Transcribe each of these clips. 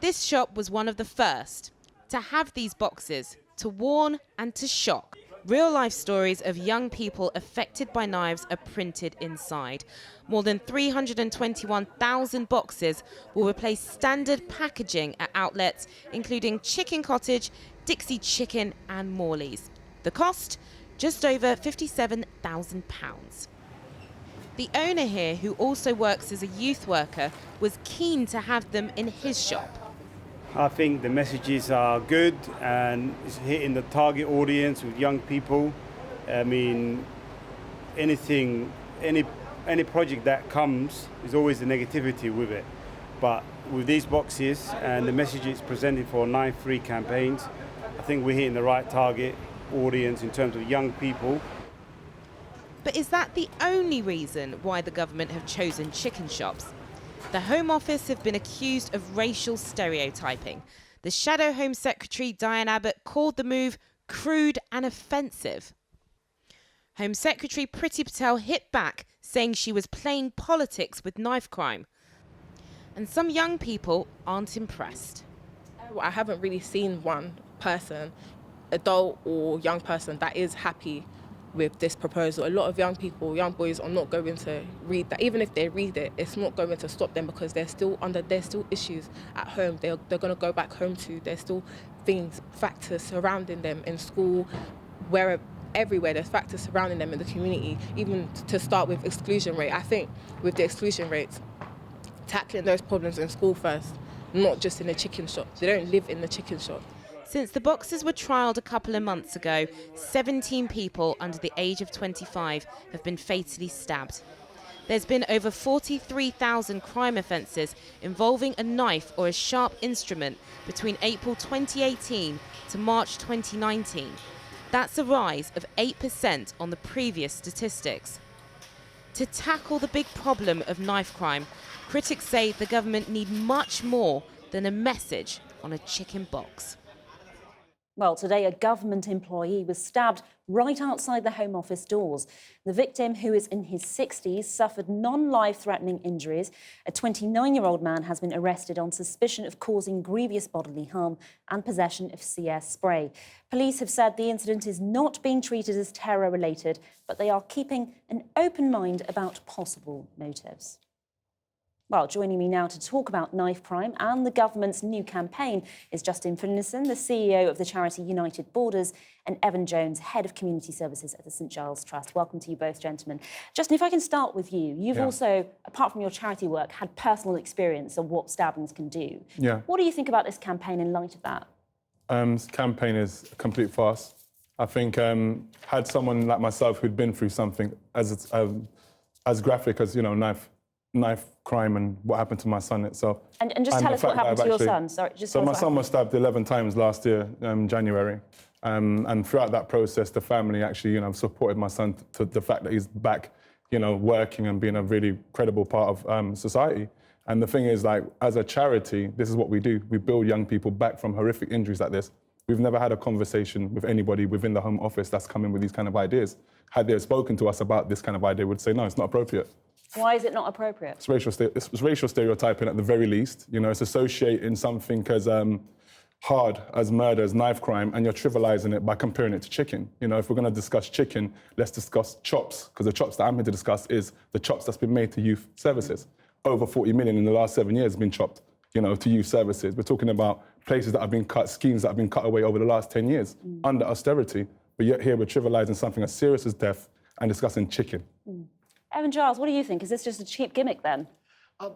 This shop was one of the first to have these boxes to warn and to shock. Real-life stories of young people affected by knives are printed inside. More than 321,000 boxes will replace standard packaging at outlets, including Chicken Cottage, Dixie Chicken and Morley's. The cost? Just over £57,000. The owner here, who also works as a youth worker, was keen to have them in his shop. I think the messages are good and it's hitting the target audience with young people. I mean, any project that comes is always the negativity with it. But with these boxes and the messages presented for knife-free campaigns, I think we're hitting the right target audience in terms of young people. But is that the only reason why the government have chosen chicken shops? The Home Office have been accused of racial stereotyping. The Shadow Home Secretary, Diane Abbott, called the move crude and offensive. Home Secretary Priti Patel hit back, saying she was playing politics with knife crime. And some young people aren't impressed. I haven't really seen one person, adult or young person, that is happy with this proposal. A lot of young people, young boys, are not going to read that. Even if they read it, it's not going to stop them because there's still issues at home. They're going to go back home to. There's still factors surrounding them in school, everywhere. There's factors surrounding them in the community. Even to start with exclusion rate. I think with the exclusion rates, tackling those problems in school first, not just in the chicken shop. They don't live in the chicken shop. Since the boxes were trialled a couple of months ago, 17 people under the age of 25 have been fatally stabbed. There's been over 43,000 crime offences involving a knife or a sharp instrument between April 2018 to March 2019. That's a rise of 8% on the previous statistics. To tackle the big problem of knife crime, critics say the government need much more than a message on a chicken box. Well, today a government employee was stabbed right outside the Home Office doors. The victim, who is in his 60s, suffered non-life-threatening injuries. A 29-year-old man has been arrested on suspicion of causing grievous bodily harm and possession of CS spray. Police have said the incident is not being treated as terror-related, but they are keeping an open mind about possible motives. Well, joining me now to talk about knife crime and the government's new campaign is Justin Finlayson, the CEO of the charity United Borders, and Evan Jones, Head of Community Services at the St Giles Trust. Welcome to you both, gentlemen. Justin, if I can start with you. You've also, apart from your charity work, had personal experience of what stabbings can do. Yeah. What do you think about this campaign in light of that? This campaign is a complete farce. I think had someone like myself who'd been through something as graphic as, knife crime and what happened to my son itself. And just tell us what happened to your son. So my son was stabbed 11 times last year, January. And throughout that process, the family actually, supported my son to the fact that he's back, working and being a really credible part of society. And the thing is, as a charity, this is what we do. We build young people back from horrific injuries like this. We've never had a conversation with anybody within the Home Office that's come in with these kind of ideas. Had they spoken to us about this kind of idea, we'd say, no, it's not appropriate. Why is it not appropriate? It's racial stereotyping at the very least. It's associating something as hard as murder, as knife crime, and you're trivialising it by comparing it to chicken. If we're going to discuss chicken, let's discuss chops, because the chops that I'm here to discuss is the chops that's been made to youth services. Over 40 million in the last 7 years have been chopped, to youth services. We're talking about places that have been cut, schemes that have been cut away over the last 10 years under austerity. But yet here we're trivialising something as serious as death and discussing chicken. Evan Giles, what do you think? Is this just a cheap gimmick then?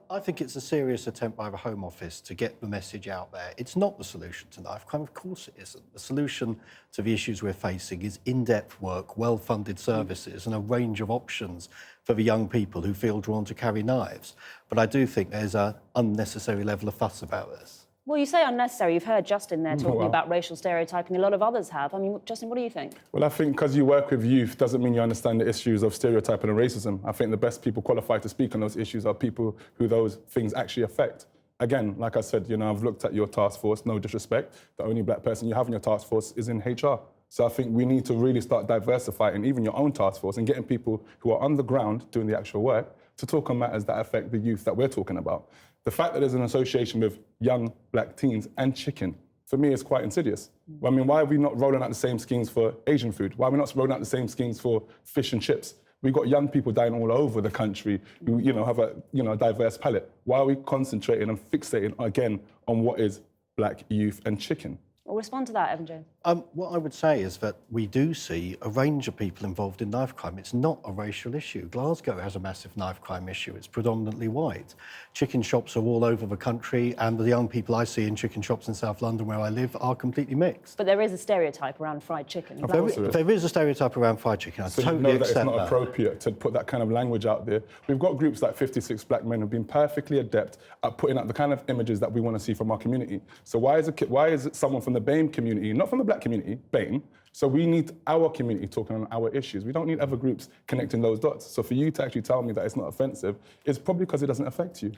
I think it's a serious attempt by the Home Office to get the message out there. It's not the solution to knife crime, of course it isn't. The solution to the issues we're facing is in-depth work, well-funded services and a range of options for the young people who feel drawn to carry knives. But I do think there's an unnecessary level of fuss about this. Well, you say unnecessary. You've heard Justin there talking about racial stereotyping. A lot of others have. I mean, Justin, what do you think? Well, I think because you work with youth doesn't mean you understand the issues of stereotyping and racism. I think the best people qualified to speak on those issues are people who those things actually affect. Again, like I said, I've looked at your task force, no disrespect. The only black person you have in your task force is in HR. So I think we need to really start diversifying even your own task force and getting people who are on the ground doing the actual work to talk on matters that affect the youth that we're talking about. The fact that there's an association with young black teens and chicken, for me, is quite insidious. I mean, why are we not rolling out the same schemes for Asian food? Why are we not rolling out the same schemes for fish and chips? We've got young people dying all over the country who, have a, diverse palate. Why are we concentrating and fixating again on what is black youth and chicken? Well, respond to that, Evan Jones. What I would say is that we do see a range of people involved in knife crime. It's not a racial issue. Glasgow has a massive knife crime issue. It's predominantly white. Chicken shops are all over the country, and the young people I see in chicken shops in South London where I live are completely mixed. But there is a stereotype around fried chicken. There is a stereotype around fried chicken. I So totally you know that accept it's not that. appropriate to put that kind of language out there. We've got groups like 56 Black Men who've been perfectly adept at putting out the kind of images that we want to see from our community. So why is it someone from the BAME community, not from the black community, BAME? So we need our community talking on our issues. We don't need other groups connecting those dots. So for you to actually tell me that it's not offensive, it's probably because it doesn't affect you.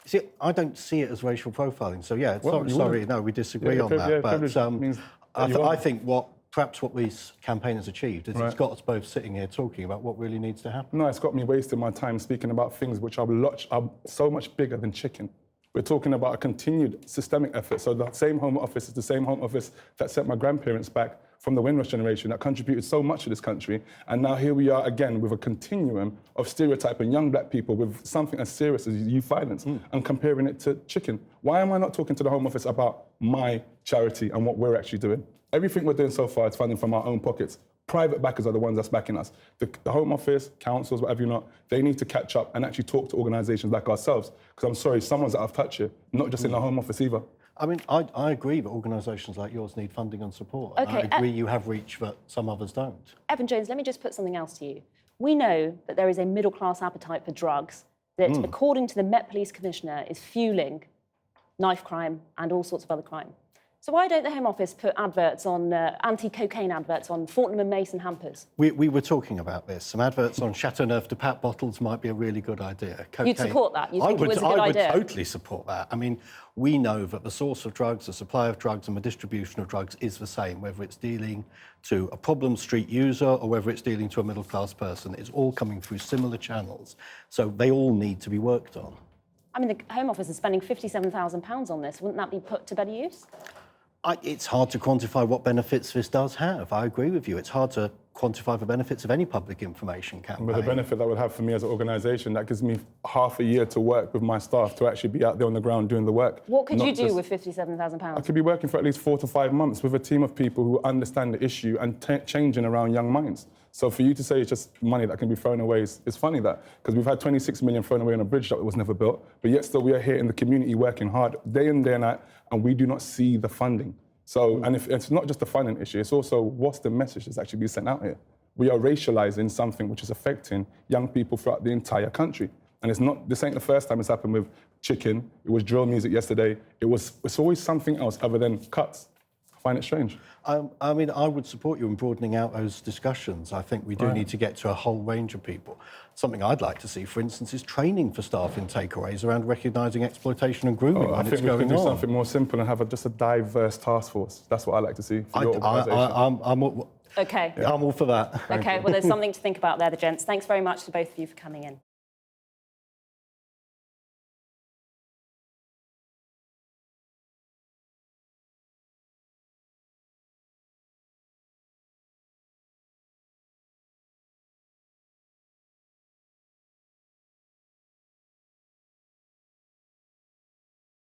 See, I don't see it as racial profiling. So yeah, Well, sorry, no, we disagree Yeah, on that. privilege But means I think perhaps what this campaign has achieved is Right. it's got us both sitting here talking about what really needs to happen. No, it's got me wasting my time speaking about things which are so much bigger than chicken. We're talking about a continued systemic effort. So the same Home Office is the same Home Office that sent my grandparents back from the Windrush generation, that contributed so much to this country. And now here we are again with a continuum of stereotyping young black people with something as serious as youth violence and comparing it to chicken. Why am I not talking to the Home Office about my charity and what we're actually doing? Everything we're doing so far is funding from our own pockets. Private backers are the ones that's backing us. The Home Office, councils, whatever you not, they need to catch up and actually talk to organisations like ourselves. Because I'm sorry, someone's out of touch here, not just in the Home Office either. I mean, I agree that organisations like yours need funding and support. Okay, I agree you have reach that some others don't. Evan Jones, let me just put something else to you. We know that there is a middle-class appetite for drugs that, according to the Met Police Commissioner, is fueling knife crime and all sorts of other crime. So why don't the Home Office put adverts on, anti-cocaine adverts on Fortnum and Mason hampers? We were talking about this. Some adverts on Chateauneuf de Pape bottles might be a really good idea. You'd support that? You think it was a good idea? I would totally support that. I mean, we know that the source of drugs, the supply of drugs and the distribution of drugs is the same, whether it's dealing to a problem street user or whether it's dealing to a middle-class person. It's all coming through similar channels. So they all need to be worked on. I mean, the Home Office is spending £57,000 on this. Wouldn't that be put to better use? It's hard to quantify what benefits this does have. I agree with you. It's hard to quantify the benefits of any public information campaign. But the benefit that would have for me as an organisation, that gives me half a year to work with my staff to actually be out there on the ground doing the work. What could Not you do just- with £57,000? I could be working for at least 4 to 5 months with a team of people who understand the issue and changing around young minds. So for you to say it's just money that can be thrown away is funny that, because we've had 26 million thrown away on a bridge that was never built, but yet still we are here in the community working hard day in, day out, and we do not see the funding. So, and if it's not just a funding issue, it's also what's the message that's actually being sent out here. We are racializing something which is affecting young people throughout the entire country. And this ain't the first time it's happened with chicken. It was drill music yesterday. It's always something else other than cuts. I find it strange. I mean, I would support you in broadening out those discussions. I think we do need to get to a whole range of people. Something I'd like to see, for instance, is training for staff in takeaways around recognising exploitation and grooming I when think it's we going can do on. something more simple and have just a diverse task force. That's what I like to see for your organisation. I'm OK. all for that. OK, well, there's something to think about there, the gents. Thanks very much to both of you for coming in.